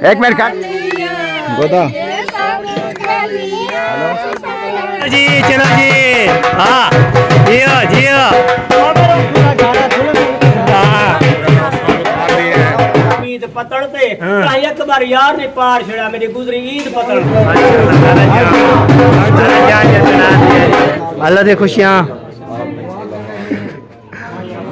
एक मिनट का गोदा जी चलो जी हाँ जियो जियो ईद पतड़ ते एक बार यार ने पार छड़ा मेरी गुजरी ईद पतड़ अल्लाह दी खुशियाँ।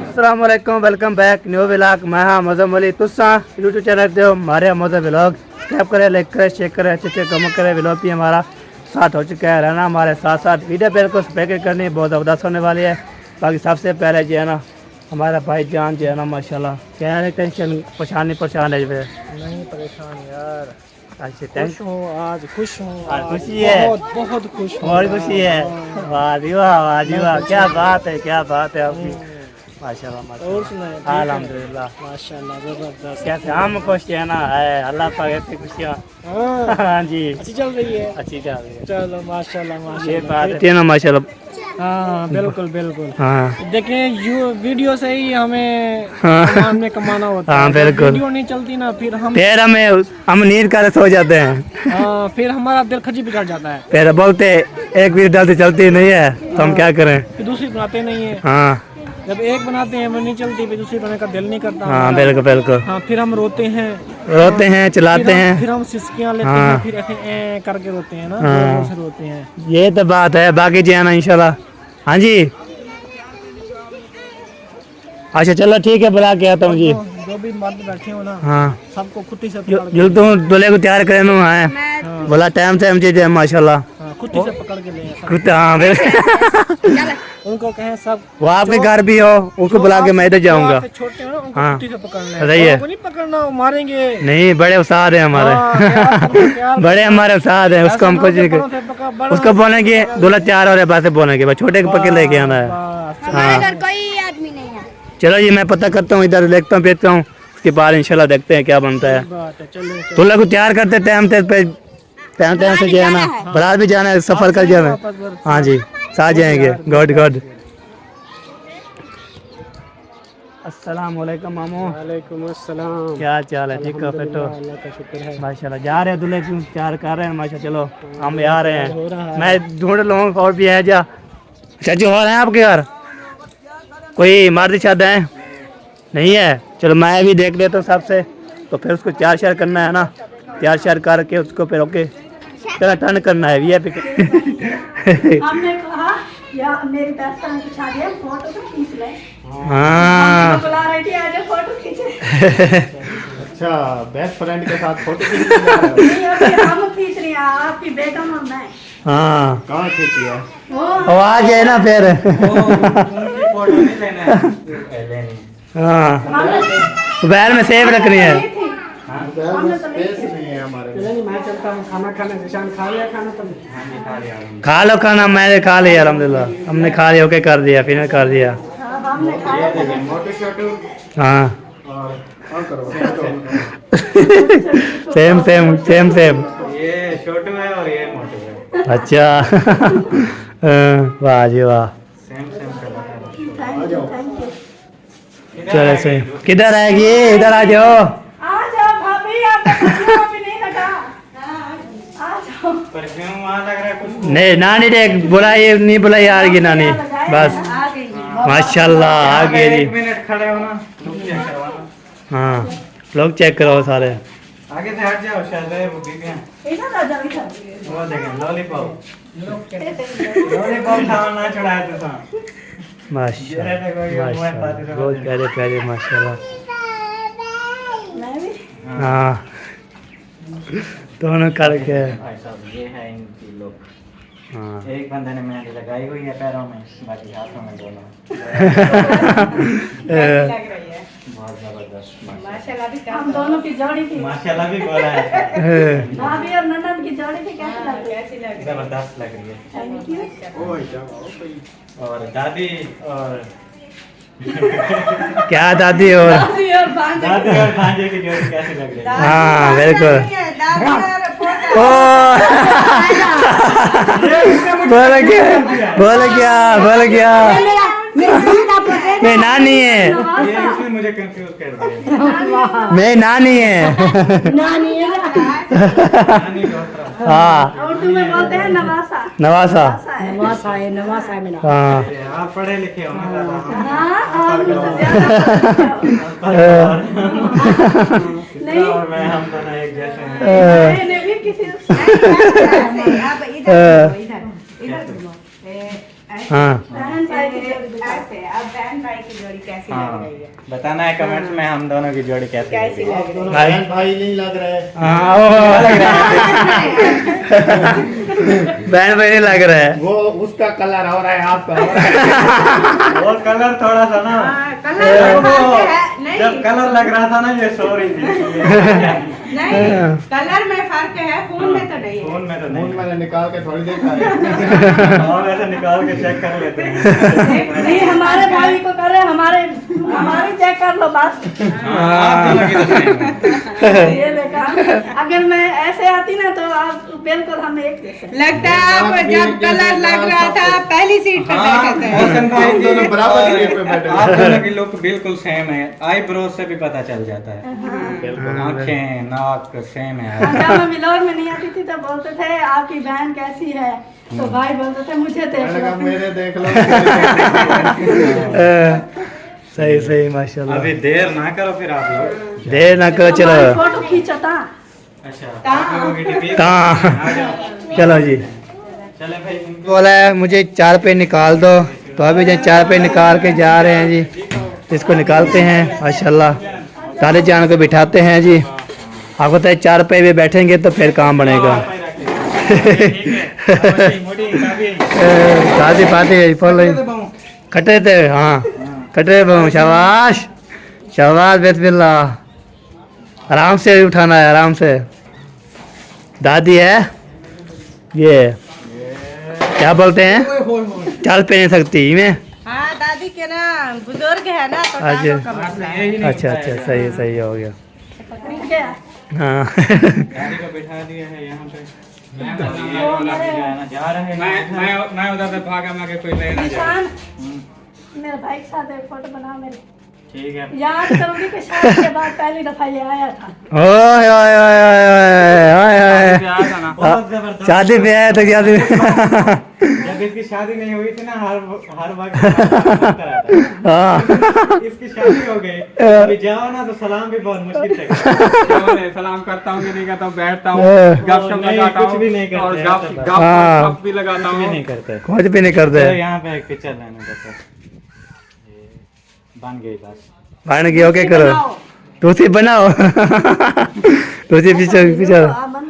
अस्सलाम वालेकुम, वेलकम बैक न्यू व्लॉग। मैं हाँ मज़म अली, तुसा यूट्यूब चैनल दे हमारे मज़म व्लॉग सब्सक्राइब करें, लाइक करें, शेयर करें, अच्छे अच्छे कमेंट करें। व्लॉग भी हमारा साथ हो चुका है, रहना हमारे साथ साथ। वीडियो बिल्कुल पैकेट करनी बहुत ज़बरदस्त होने वाली है। बाकी सबसे पहले जो है ना हमारा भाई जान जो है ना माशाल्लाह क्या है, टेंशन परेशान है जो है नहीं परेशान यार, अच्छे खुश हूँ आज, खुश हूँ आज, खुशी है, बहुत खुश हूँ और खुशी है। वाह जी वाह, वाह जी वाह, क्या बात है, क्या बात है आपकी, माशाल्लाह और माशाल्लाह, सुनाए अल्हम्दुलिल्लाह माशाल्लाह जबरदस्त। कैसे हम खुश है ना, है अल्लाह पाक ऐसी खुशियाँ। हाँ, हाँ जी अच्छी चल रही है, अच्छी चल रही है, चलो माशाल्लाह ये माशाल्लाह। बात है ना माशाल्लाह। हाँ बिल्कुल बिल्कुल, हाँ देखें वीडियो से ही हमें हाँ में कमाना होता हाँ है। जब बिल्कुल, वीडियो नहीं चलती ना फिर हम नींद कर सो जाते हैं। हाँ, फिर हमारा दिल खजी पे चढ़ जाता है, फिर बोलते एक भी डालते चलती नहीं है तो हम क्या करें। फिर दूसरी बनाते नहीं है। हाँ जब एक बनाते हैं वो नहीं चलती, फिर दूसरी बनाने का दिल नहीं करता हाँ हमारा। बिल्कुल बिल्कुल, हाँ, फिर हम रोते हैं, रोते हैं चलाते हैं। फिर हम सिसकियाँ लेते हाँ। हैं, फिर ऐसे करके रोते हैं ना, हाँ। जोर जोर से रोते हैं। ये तो बात है, बाकी जी है ना इंशाल्लाह। हाँ जी अच्छा चलो ठीक है, बुला के आता हूँ जी। जो भी मर्द बैठे हो ना, हाँ सबको खुदी से जो पकड़ जो के, तुम दूल्हे को तैयार करे ना है बोला टाइम टाइम चीज है माशाल्लाह। हाँ, खुदी से पकड़ के ले सब। कुत्ता हाँ बिल्कुल। उनको कहें सब, वो आपके घर भी हो, उसको बुला के मैं इधर जाऊंगा। छोटे हो ना उनको हाँ। खुदी से पकड़ना सही है। है, उनको नहीं पकड़ना, वो मारेंगे। नहीं बड़े उस्ताद हैं हमारे। बड़े हमारे उस्ताद हैं, उसको हम कुछ नहीं कर, उसको बोलेंगे दूल्हा तैयार हो रहा है बात बोलेंगे, बस छोटे को पकड़ लेके आना है। हाँ कोई आदमी नहीं है। चलो जी मैं पता करता हूँ, इधर देखता हूँ देखता हूँ, उसके बाद इंशाल्लाह देखते हैं क्या बनता है। दूल्हा को तैयार करते टाइम टाइम से जो है ना, बारात भी जाना है, सफर कर जाना है। हाँ जी साथ जाएंगे, गुड गुड। अस्सलाम वालेकुम मामू। वालेकुम अस्सलाम। क्या हाल चाल है, ठीक है फिर तो अल्लाह का शुक्र है। माशाल्लाह। जा रहे हैं दूल्हे को तैयार कर रहे हैं माशा, चलो हम भी आ रहे हो रहा हैं। है। मैं ढूंढ लूँ और भी है जा चाचू, हो रहे हैं आपके घर कोई मर्द शाद है नहीं है? चलो मैं भी देख लेता हूँ सबसे, तो फिर उसको तैयार श्यार करना है ना, तैयार श्यार करके उसको फिर ओके चला टर्न करना है। ये हमने कहा या मेरी बेस्ट फ्रेंड की शादी है, फोटो तो खींच ले। हाँ बुला रही थी आज फोटो खींचे। अच्छा बेस्ट फ्रेंड के साथ फोटो खींचने जा रहे हो? नहीं अभी हम खींच रहे हैं, आपकी बेगम और मैं। हाँ कहाँ खींची है? वो आ गए ना फिर। फोटो नहीं लेना है। हाँ बैल में सेब रखनी है। स्पेस नहीं है हमारे में। मैं चलता हूँ खाना खाने, निशान खा लिया खाना तुमने? खा लो खाना, मैंने खा लिया अल्हम्दुलिल्लाह, हमने खा लिया, ओके कर दिया, फिर कर दिया। हमने खाया था। मोटू छोटू हाँ और करो सेम सेम सेम सेम। ये छोटू है और ये मोटू है। अच्छा वाह जी वाह, same same thank you thank you. चलो सही। किधर आएगी, इधर आ जाओ। आ जाओ भाभी, आपका परफ्यूम अभी नहीं लगा। आ जाओ। परफ्यूम वहाँ लग रहा है कुछ। नहीं नानी देख बुलाई नहीं, बुलाई आ रही नानी, बस आ गई। माशाल्लाह आ गई जी। 1 मिनट खड़े हो ना, लुक चेक करवाना। हाँ लोग चेक करो सारे। आगे से हट जाओ, शायद वो भी हैं। इधर आ जाओ इधर। वो देखें लॉलीपॉप, लॉलीपॉप खाना चढ़ाया तो था। माशाल्लाह माशाल्लाह बहुत प्यारे प्यारे माशाल्लाह। मैं भी। हाँ दोनों करके। भाई साहब ये है इनकी लुक। हाँ एक बंदे ने मेहंदी लगाई हुई है पैरों में, बाकी हाथों में दोनों। बहुत जबरदस्त माशाल्लाह। हम दोनों की जोड़ी थी। माशाल्लाह भी बोला है। भाभी और ननद की जोड़ी थी, कैसी लगी? जबरदस्त लग रही है। Thank you. और दादी और क्या दादी और दादी और भांजे। दादी और भांजे की जोड़ी कैसी लग रही है? हाँ बिल्कुल। ओ बोल क्या बोल क्या बोल क्या मैं नानी है, इसने मुझे कंफ्यूज कर दिया। मैं नानी है। नानी है ना? नानी डॉक्टर। हाँ उर्दू में बोलते हैं नवासा। नवासा। नवासा है मेरा। हाँ आप पढ़े लिखे हो ना ज़्यादा। हाँ हम तो नहीं और मैं हम दोनों एक जैसे हैं। मैंने भी किसी हाँ बहन भाई की जोड़ी दिखाओ। हाँ, बताना है कमेंट्स में हम दोनों की जोड़ी कैसी लगी। आप दोनों भाई- बहन भाई नहीं लग रहे। हाँ वो लग रहा है। बहन भाई नहीं लग रहा है। वो उसका कलर हो रहा है, आपका हो रहा है। वो कलर थोड़ा सा ना, जब कलर लग रहा था ना ये सो रही थी। नहीं कलर में फर्क है, खून में तो नहीं है। फोन में तो मून नहीं, मैंने निकाल के थोड़ी देखा है। और ऐसे निकाल के चेक कर लेते हैं। नहीं हमारे भाई को करे, हमारी चेक कर लो बस। आप दोनों की तो same है। ये देखा, अगर मैं ऐसे आती ना तो आप बिल्कुल हम एक जैसे। लगता है आप जब कलर लग रहा था पहली सीट पे बैठे थे। मौसम भाई हम दोनों बराबर सीट पे बैठे हैं। आप दोनों की लुक बिल्कुल सेम है, आईब्रो से भी पता चल जाता है। आंखें नाक सेम है। जब मैं व्लॉग में नहीं आती थी तो बोलते थे आपकी बहन कैसी है, तो भाई बोलते थे मुझे देख मैंने कहा लो। मेरे देख लो। सही सही माशाल्लाह। अभी देर ना करो फिर आप लोग। देर ना करो, चलो हमारी फोटो खींचता। अच्छा आप लोगों की टिप्पी- कहाँ? आ जाओ। चलो जी। चले भाई बोला है मुझे 4 पे निकाल दो, तो अभी जो 4 पे निकाल के जा रहे हैं जी। इसको निकालते हैं माशाल्लाह। तारे जान को बिठाते हैं जी। आपको पता है 4 पे भी बैठेंगे तो फिर काम बनेगा। शादी पाती फुल कटे थे। हाँ कटे शाबाश शाबाश बिस्मिल्लाह। आराम से उठाना है, आराम से। दादी है ये क्या बोलते हैं, चल पे नहीं सकती में। हाँ दादी के ना बुजुर्ग है ना तो अच्छा टांगों का मसला है। अच्छा अच्छा, सही सही हो गया। ठीक है। हाँ गाड़ी को बिठा दिया है यहाँ पे। जा रहे हैं। मैं उधर से भागा मैं कोई ले ना जाए। निशान मेरे भाई के साथ एक फोटो बना मेरे। ठीक है। याद करूंगी कि शादी के बाद पहली दफा ये आया था। ओए ओए ओए ओए ओए ओए। बहुत जबरदस्त। शादी पे आया तो क्या जब इसकी शादी नहीं हुई थी ना हर वक्त हाँ इसकी शादी हो गई, अभी जाओ ना तो सलाम भी बहुत मुश्किल से सलाम करता हूँ कि नहीं करता हूँ, बैठता हूँ, नहीं, गपशप लगाता कुछ हूँ भी नहीं करते और हैं, हाँ। गप भी लगाता कुछ भी हूँ। नहीं करते। कुछ भी नहीं करते। चलो यहाँ पे एक पिक्चर लेने देते। बन गई बस। बन गई, ओके करो। तुसी बनाओ। तुसी पीछे पीछे। आप बंद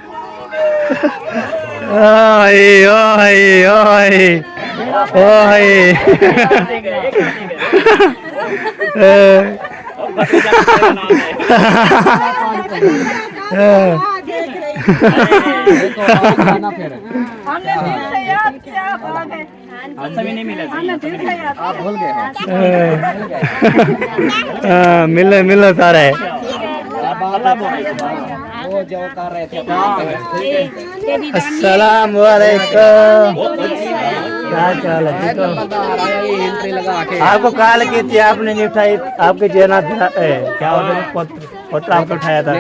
ओए ओए ओए ओए। हमने दिल से याद किया, आप आ गए। हमने दिल से याद किया। मिलो मिलो सारे। अस्सलाम वालेकुम। क्या चाल है, ठीक हो? आपको कॉल की थी, आपने नहीं उठाई। आपके जेना क्या होता है, पोत्र आपको उठाया था।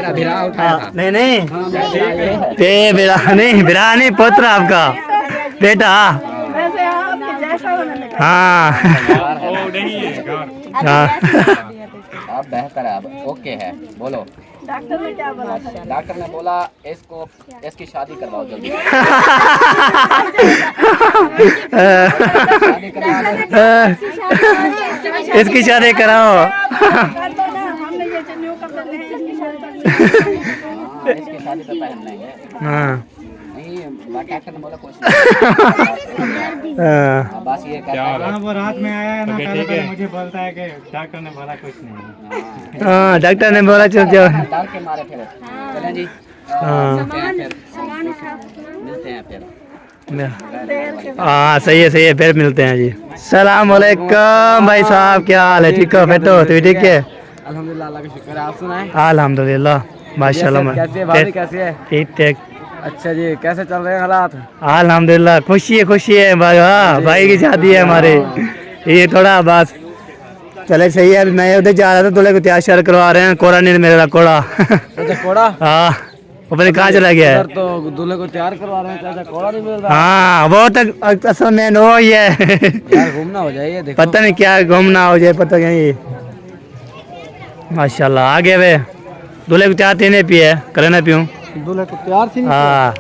हाँ, नहीं नहीं बिरा नहीं पोत्र आपका बेटा। वैसे आपके जैसा होने लगा। हाँ हाँ। अब बेहतर है, अब ओके है। बोलो डॉक्टर ने क्या बोला था? डॉक्टर ने बोला इसकी शादी करवाओ जल्दी। शादी करवा दो। इसकी शादी कराओ। हमने ये जो न्यू कपड़े लिए हैं, इसकी शादी करनी है। हाँ, इसकी शादी तो पहन लेंगे। हाँ नहीं डॉक्टर ने बोला कुछ नहीं। अब बस ये कहता है हाँ वो रात में आया है ना, पहले मुझे बोलता है कि डॉक्टर ने बोला कुछ नहीं। हाँ, डॉक्टर ने बोला चल जाओ। डर के मारे फिर चलें जी। हाँ मिलते हैं फिर। हाँ सही है फिर मिलते हैं जी। सलाम वालेकुम भाई साहब, क्या हाल है, ठीक हो? फिट हो? तो ठीक है अल्हम्दुलिल्लाह, अल्लाह का शुक्र है। आप सुनाएं अल्हम्दुलिल्लाह माशाल्लाह। कैसे भाभी कैसी है? ठीक ठीक अच्छा जी, कैसे चल रहे हैं हालात? अल्हम्दुलिल्लाह, खुशी है भाई। हाँ भाई की शादी है हमारे, ये थोड़ा बस चले सही है। अभी मैं उधर जा रहा था, दूल्हे को तैयार श्यार करवा रहे हैं। कोड़ा नहीं मेरा कोड़ा। अच्छा कोड़ा हाँ वो पता नहीं कहाँ चला गया है। तो दूल्हे को तैयार करवा रहे हैं, चाचा कोड़ा नहीं मिल रहा। हाँ वो तक असल में नो ही है। यार घूमना हो जाए, देखो पता नहीं क्या घूमना हो जाए, पता नहीं। माशाल्लाह आगे वे दूल्हे को चाय नहीं पिए, करे ना पीऊँ। दूल्हे को तैयार थी हाँ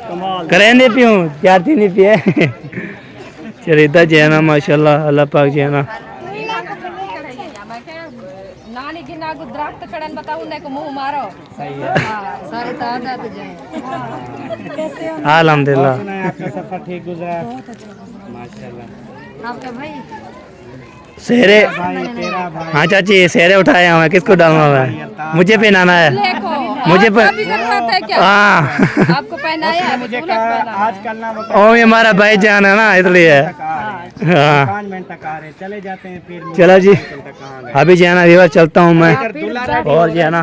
कमाल। करे नहीं पीऊँ, चाय नहीं पिए। चल इधर जो है ना माशाल्लाह अल्लाह पाक जो है ना नानी की नागु द्राक्ष कड़न बताऊं ने को मुंह मारो। सही है। हां सारे ताजा तुझे। अल्हम्दुलिल्लाह। आपका सफर ठीक गुजरा माशाल्लाह। आपका भाई सेहरे। भाई तेरा भाई हाँ चाची सेहरे उठाए हुए, किसको डालना है? मुझे पहनाना है। मुझे हाँ आपको पहनाया है, मुझे आजकल ना ओ ये हमारा भाई जान है ना, इसलिए हाँ 5 मिनट तक आ रहे, चले जाते हैं फिर। चलो जी कहाँ गए? अभी जो है ना रिवर चलता हूँ मैं, दूल्हा और जो है ना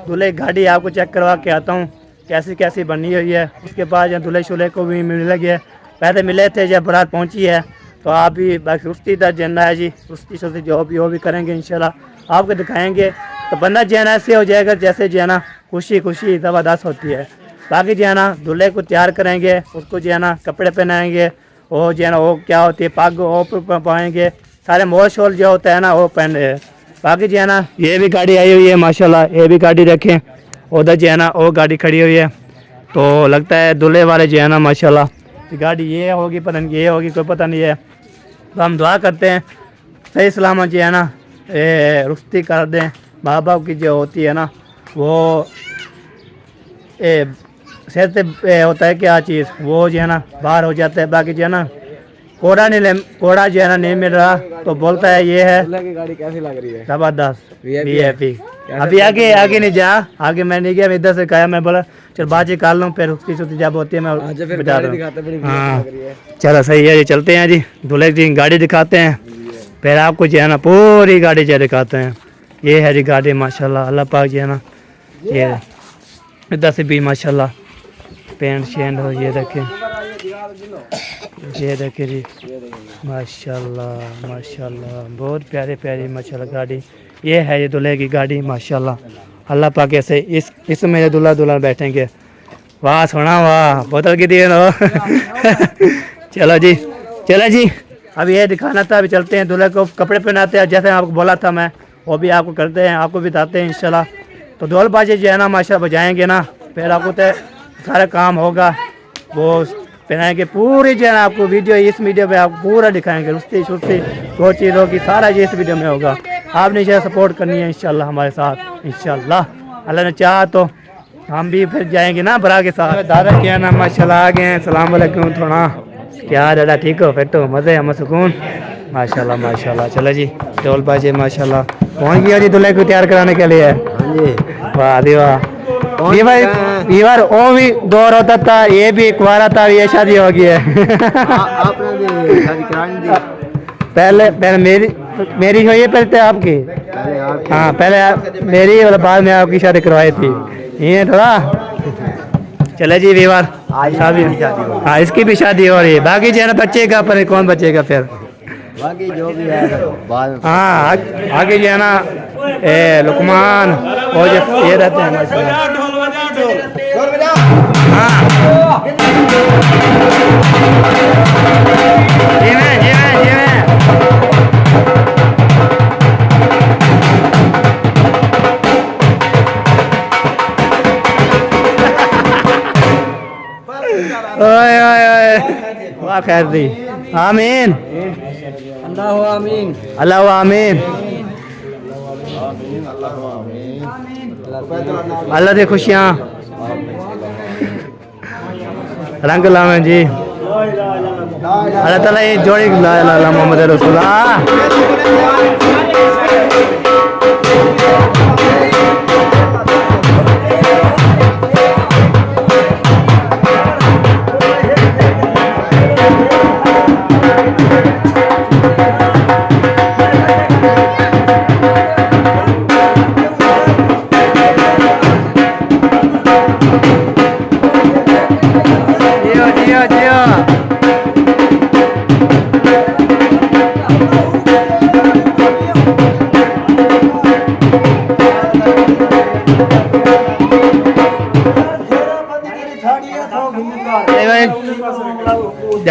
दूल्हे की गाड़ी आपको चेक करवा के आता हूँ कैसी कैसी बनी हुई है। उसके बाद जो दूल्हे शूल्हे को भी मिल गया, पहले मिले थे जब बारात पहुँची है। तो आप भी बस रुस्ती दर जन्ना है जी, रुस्ती शुस्ती जो भी वो भी करेंगे इंशाल्लाह, आपको दिखाएंगे। तो बंदा जो है ना ऐसे हो जाएगा जैसे जो है ना खुशी खुशी ज़बरदस्त होती है। बाकी जो है ना दूल्हे को तैयार करेंगे, उसको जो है ना कपड़े पहनाएंगे, वो जो है ना वो क्या होती है पग वो पाएंगे, सारे मोल शोल जो होता है ना वो पहन रहे हैं। बाकी जो है ना ये भी गाड़ी आई हुई है माशाल्लाह, ये भी गाड़ी रखें। उधर जो है ना वो गाड़ी खड़ी हुई है, तो लगता है दूल्हे वाले जो है ना माशाल्लाह गाड़ी ये होगी, पता नहीं ये होगी, कोई पता नहीं है। तो हम दुआ करते हैं सही सलामत जो है ना रुस्ती कर दें। माँ बाप की जो होती है ना वो सेहत पे होता है क्या चीज़, वो जो है ना बाहर हो जाता है। बाकी जो है ना कोड़ा जो है ना नहीं मिल रहा, तो बोलता है ये है दूल्हे की गाड़ी कैसी लग रही है? ज़बरदस्त VIP VIP। अभी आगे नहीं जा, आगे मैं नहीं गया, मैं इधर से कहा, मैं बोला चल बाजी कर लूँ, फिर उसकी सुती जब होती है मैं बता दूँ। हाँ चलो सही है, ये चलते हैं जी, दूल्हे की गाड़ी दिखाते हैं, फिर आपको जो है ना पूरी गाड़ी जो दिखाते हैं। ये है जी गाड़ी माशाल्लाह, अल्लाह पाक जो है ना ये इधर से भी माशाल्लाह पेंट शेंट हो, ये देखें, ये देखें जी माशाल्लाह माशाल्लाह, बहुत प्यारे प्यारी माशाल्लाह गाड़ी। ये है ये दूल्हे की गाड़ी माशाल्लाह, अल्लाह पाक ऐसे इसमें ये दूल्हा बैठेंगे। वाह सोना वाह, बोतल की दिए ना। चलो जी अब ये दिखाना था, अभी चलते हैं दूल्हे को कपड़े पहनाते हैं, जैसे आपको बोला था मैं वो भी आपको करते हैं, आपको बताते हैं इंशाल्लाह। तो ढोल बाजे जो है ना माशाल्लाह बजाएंगे ना, फिर आपको तो सारा काम होगा, वो पहनाएंगे पूरी जो है ना आपको वीडियो, इस वीडियो पे आपको पूरा दिखाएंगे, रुस्ती शुस्ती वो चीज़ों की सारा ये इस वीडियो में होगा। आपने जो सपोर्ट करनी है इंशाल्लाह हमारे साथ, इंशाल्लाह अल्लाह ने चाहा तो हम भी फिर जाएंगे ना बरा के साथ। दादा क्या ना माशाल्लाह आ गए हैं, सलाम वालेकुम। थोड़ा क्या दादा ठीक हो? फिर तो मज़े हम सुकून माशाल्लाह माशाल्लाह। चलो जी ढोल बाजे माशाल्लाह पहुँच गया जी दूल्हे को तैयार कराने के लिए। वाह दी वाह, ये बार वो भी दौर होता था, ये भी कुंवारा था, ये शादी हो गई है। आपने भी शादी करानी थी? पहले मेरी हुई है, पहले आपकी। हाँ पहले मेरी और बाद में आपकी शादी करवाई थी, ये थोड़ा। चले जी वीवार शादी, हाँ इसकी भी शादी हो रही है। बाकी जो है ना बचेगा, पर कौन बचेगा फिर बाकी जो भी है बाद। हाँ आगे जो है ना लुकमान और जो ये रहते हैं माशाल्लाह। हाँ जी मैं ओए वाह खैर दी, आमीन अल्लाह आमीन। अल्लाह की खुशियाँ रंग लावे जी, अल्लाह ताला ये जोड़ी मोहम्मद रसूलुल्लाह।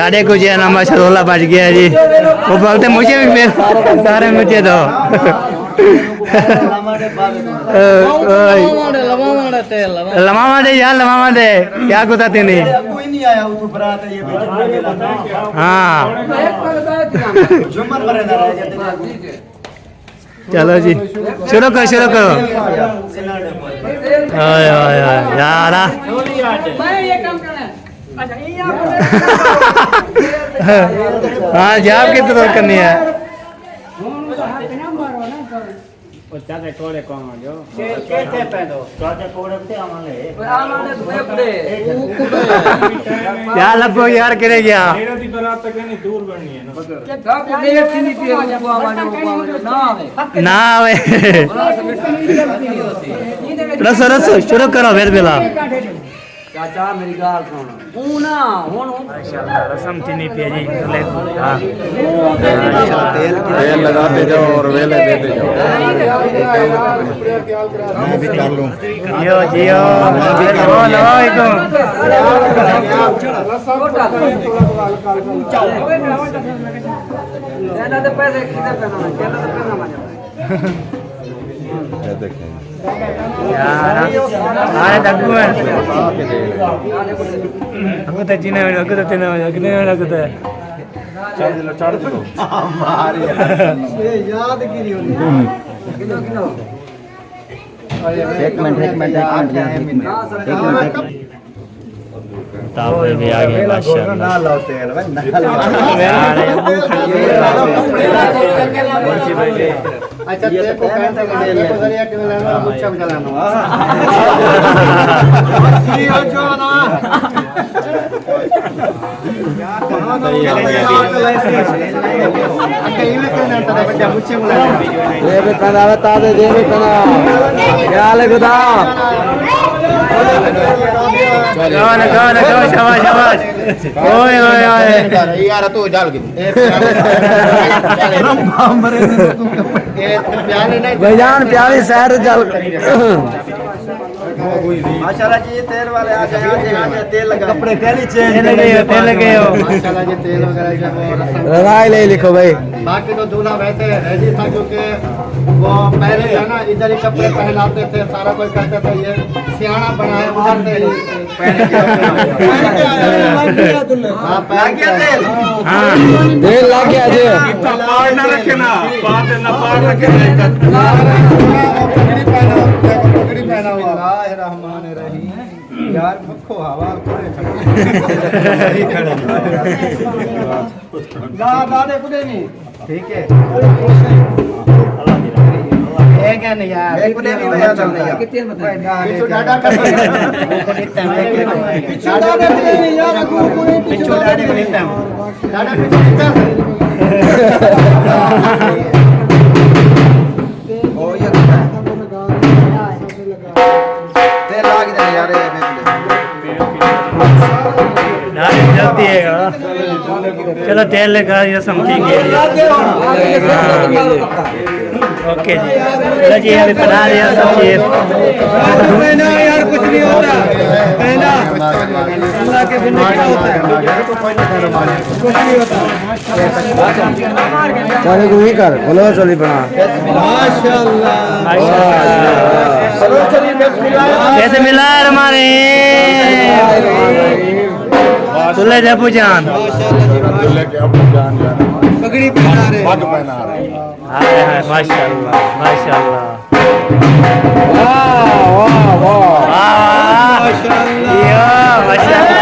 साढ़े को जो है ना मशरोला बच गया जी। वो बोलते मुझे भी मेरे सारे मुझे दो। लमामा दे यार, लमामा दे, क्या गुताते नहीं। कोई नहीं आया वो बरात है ये हाँ जुम्मन मरेंदा रह गया। चलो जी शुरू करो, शुरू करो। ओए ओए ओए यार मैं ये काम करना है। हाँ जी, आपकी तो करनी है। कहते पैदो चाचा कोड़े पे आवांगे क्या लगभग यार करे गया मेरा दी बारात तक नहीं दूर बढ़नी है ना। ना आवे। रसो रसो शुरू करो फिर बिला। चाचा मेरी गाल सुन हूं ना हुन माशाल्लाह रसम चीनी पिया जी। हां तेल लगाते जाओ और वेले देते जाओ। मैं भी कर लूं। जियो जियो कहना तो पैसे किधर पैना कहना तो पैना मांगा ये देखें यार अरे दग्गू है हमको तो जीना है, हमको तो तेना है, कितने में लगता है। चढ़ दो मारी ये याद गिरी होनी किलो किलो एक मिनट ताप भी आ गया माशाल्लाह। ना लाओ तेल भाई ना अच्छा तेरे को कहते हैं ले ले सरिया के लेना मुच्छा में चलाना जी हो जो ना शाबाश शाबाश। ओए ओए ओए यार तू डाल के भाईजान प्यारी सैर चल। माशाल्लाह जी ये तेल वाले आ जाए तेल लगा कपड़े पहले चेंज तेल लगे हो माशाल्लाह जी तेल वगैरह जो रवाई ले लिखो भाई। बाकी तो दूल्हा वैसे रेडी था क्योंकि वो पहले जो है ना इधर ही कपड़े पहनाते थे, सारा कोई करते थे। ये सियाना बनाया बाहर से ही पहन के हाँ पहन के तेल हाँ तेल लग गया जी। पार ना रखे ना, पार ना पार रखे पगड़ी पहना हुआ रहमान रहीम यार मक्खो हवा सही खड़े दादे कुदे नहीं ठीक है एक है नहीं यार एक कुदे भी भैया चल नहीं यार कितने बताए पीछे डाडा कर पीछे डाडा नहीं यार पीछे डाडा को लेता हूं डाडा पीछे लेता ओ ये तेल लाग दे यार ये जल्दी है। चलो तेल लगा ये समझेंगे। ओके जी चलो जी अभी बना रहे हैं सब चीज। यार कुछ नहीं होता है ना अल्लाह के बिना क्या होता है कुछ नहीं होता। चलो तू ही कर बोलो चली बना माशाल्लाह कैसे मिला है हमारे दुल्हे जबू जान लेके अब जान जाना पगड़ी पहना रहे पग पहना रहे हाय हाय माशाल्लाह माशाल्लाह वाह वाह वाह माशाल्लाह माशाल्लाह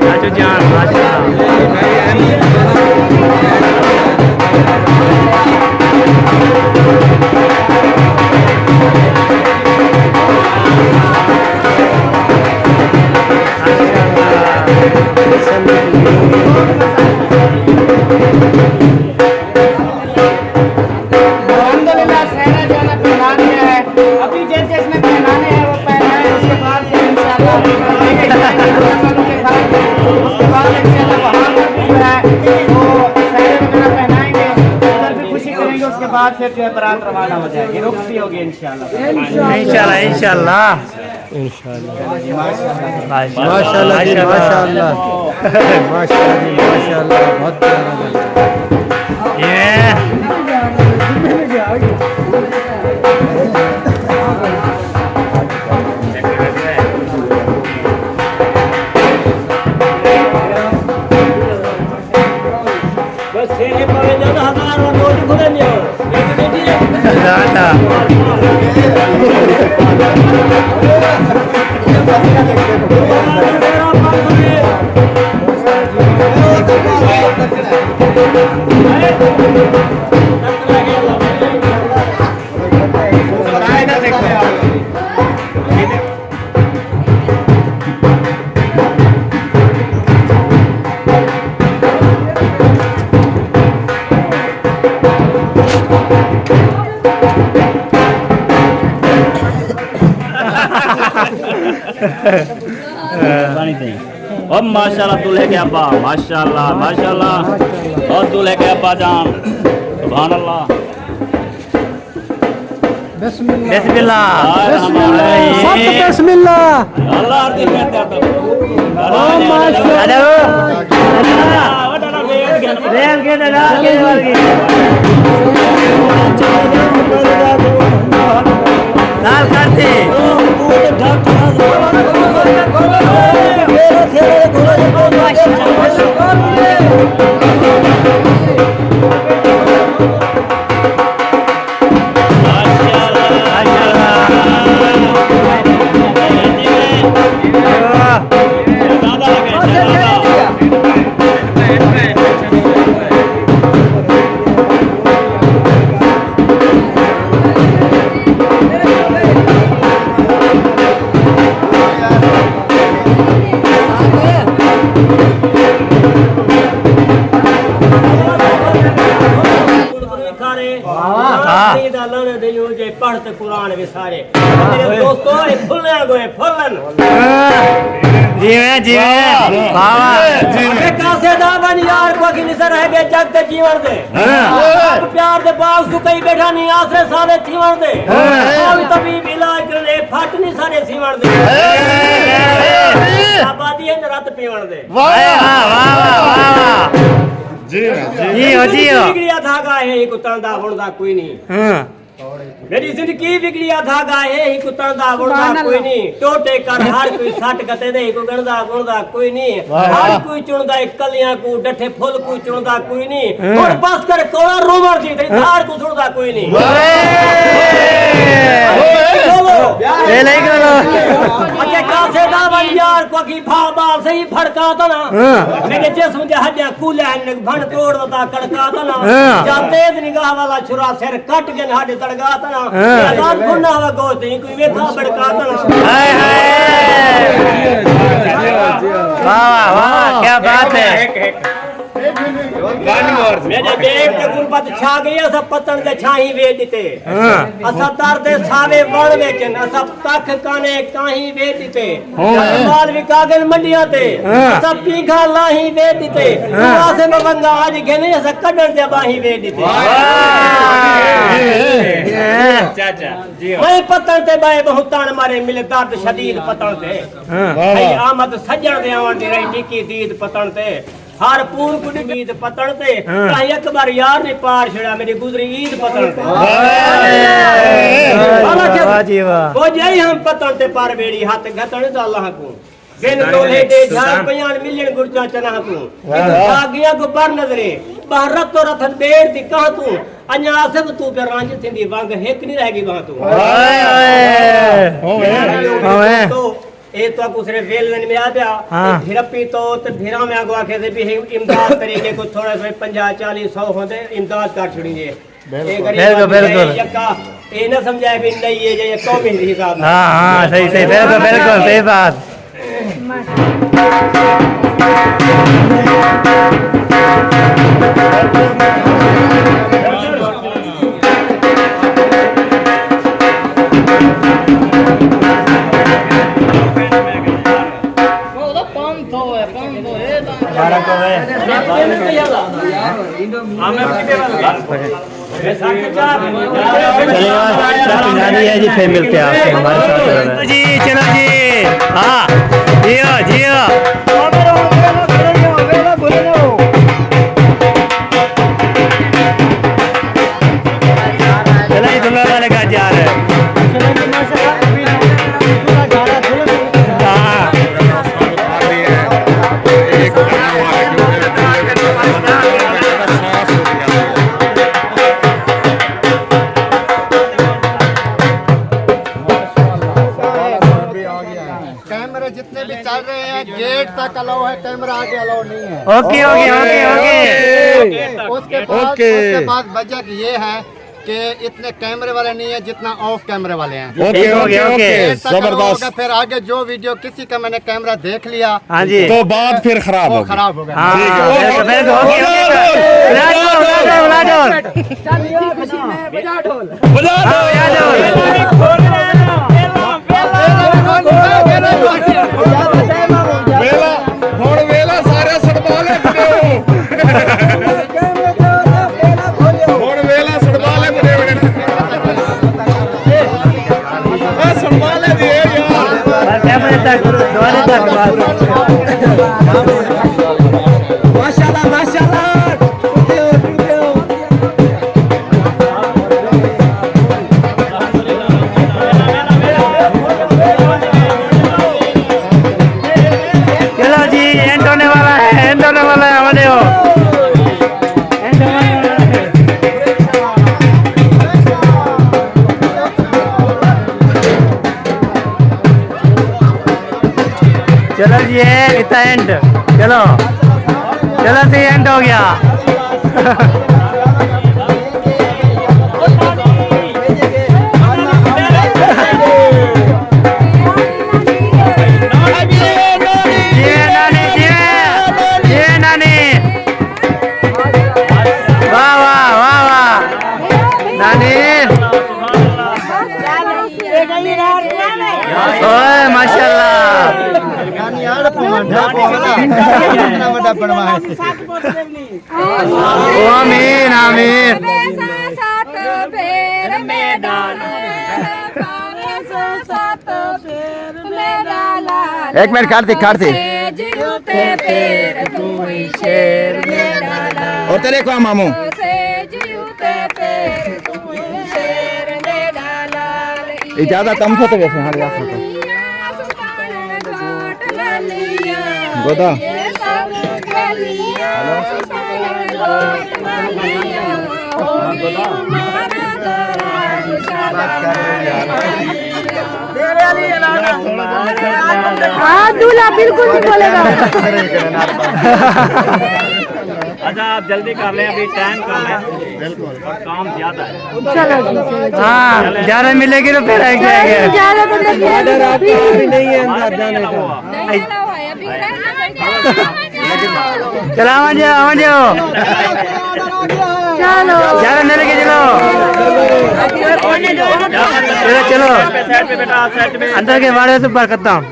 चाचू जान माशाल्लाह। अल्हम्दुलिल्लाह सहरा जो है पहना दिया है। अभी जैसे इसमें पहनाने हैं वो पहनाए, उसके बाद फिर इंशाल्लाह लेके जाएंगे दुल्हनों के घर। उसके बाद इंशाल्लाह वहाँ पर भी जो है वो सहरे वगैरह पहनाएंगे, उधर भी खुशी करेंगे। उसके बाद फिर जो है बारात रवाना हो जाएगी, रुख भी होगी इंशाल्लाह। इंशाल्लाह इंशाल्लाह इंशाल्लाह माशाल्लाह जी माशाल्लाह माशाल्लाह बहुत प्यारा ये अब माशाल्लाह दूल्हे के अब्बा माशाल्लाह माशाल्लाह और दूल्हे के अब्बा जान सुभान अल्लाह बिस्मिल्लाह बिस्मिल्लाह अल्लाह आरती करते हैं लाल करते पढ़ते कुरान भी सारे मेरे दोस्तों फुलने गए फुलन जीवे जीवे बाबा अबे कासे दा बन यार को की निसर है बे जग ते जीवन दे अब प्यार दे बाग सु कई बैठा नहीं आसरे सारे जीवन दे कोई तबीब इलाज करे फट नहीं सारे जीवन दे आबादी है रात पीवन दे वाह वाह वाह जी बिगड़िया धागा है एक उतरदा बुणदा कोई नहीं मेरी जिंदगी बिगड़िया धागा है ही कुतरदा बुणदा कोई नहीं टोटे कर हर कोई सट कते दे को गणदा बुणदा कोई नहीं हर कोई चुनदा कलियां को डठे फुल को चुनदा कोई नहीं और बस कर कोड़ा रोमर जी तेरी धार को चुनदा कोई नहीं ले ले करो अके कासे दा बन यार को की भा बाल सही फड़का ता ना मेरे जिस्म दे हड्डियां कूले ने भन तोड़दा कड़का ता ना जा तेज निगाह वाला छुरा सिर कट के हड्डी तड़गा ता ना यार गुना वा गोते कोई वेखा बड़का ता ना हाय हाय वाह वाह क्या बात है मेरे बेट के गुरबत छा गई अस पतन दे छाही वे दिते अस दर्द सावे वण वेचन अस तख काने काही वे दिते माल विकागन मंडियां ते अस पीघा लाही वे दिते आसे बंगा आज घेने अस कडण दे बाही वे दिते चाचा जी मैं पतन ते बाए बहुतान मारे मिले दर्द शदीद पतन ते भाई आमद सजण दे आवन दी रही टिकी दीद पतन ते हर पूर कुड ईद पतन ते ताई अकबर यार ने पार छड़ा मेरी गुजरी ईद पतन ते वाह जी वाह वो जई हम पतन ते पार बेड़ी हाथ गतन तो अल्लाह को बिन दोले दे झाड़ बयान मिलियन गुरजा चना तू भागिया को पर नजरे भारत तो रथन बेड़ दी कहां तू अन्या सब तू पे रांझ थिंदी वांग हेक नहीं रहेगी वहां तू ओए तो ए तो दूसरे वेलन में आ गया भिरपी तो भिरा में आगो आखे से भी इमदाद तरीके को थोड़ा सा 50 40 100 होते इमदाद कर छुड़ीए बिल्कुल ये ना समझाए भी नहीं ये कौमी हिसाब। हाँ सही सही बिल्कुल सही बात। है जी फिर मिलते हैं आपसे हमारे साथ जी। चलो जी हाँ जियो जियो चलो जी दुल्हा वाले का जा रहे हैं। कैमरे जितने भी चल रहे हैं गेट तक अलाउ है, कैमरा आगे अलाउ नहीं है। ओके ओके ओके उसके बाद वजह ये है कि इतने कैमरे वाले नहीं है जितना ऑफ कैमरे वाले हैं। ओके ओके ओके जबरदस्त। फिर आगे जो वीडियो किसी का मैंने कैमरा देख लिया हाँ जी तो बात फिर खराब हो खराब हो गया। वेला सारे सड़बाले वेला सड़बाले सड़बाले दिए माशाल्लाह माशाल्लाह। चलो जी एंड होने वाला है हमारे हो। चलो जी इतना एंड चलो चलो जी एंड हो गया। वाह वाह वाह वाह नानी ओए माशाल्लाह। आमीन आमीन। एक मिनट काट दी और तेरे को मामू ज्यादा कम फोटो वैसे हमारे फोटो गोदा हाँ दूल्हा बिल्कुल नहीं बोलेगा। अच्छा आप जल्दी कर लें, अभी टाइम कम है, बिल्कुल काम ज्यादा है। चलो हाँ ज्यादा मिलेगी तो फिर आएंगे। ज्यादा तो नहीं है चलो आ जाओ चलो ज्यादा नहीं लेके चलो चलो अंदर के बारे में बात करता हूँ।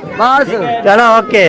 चलो ओके।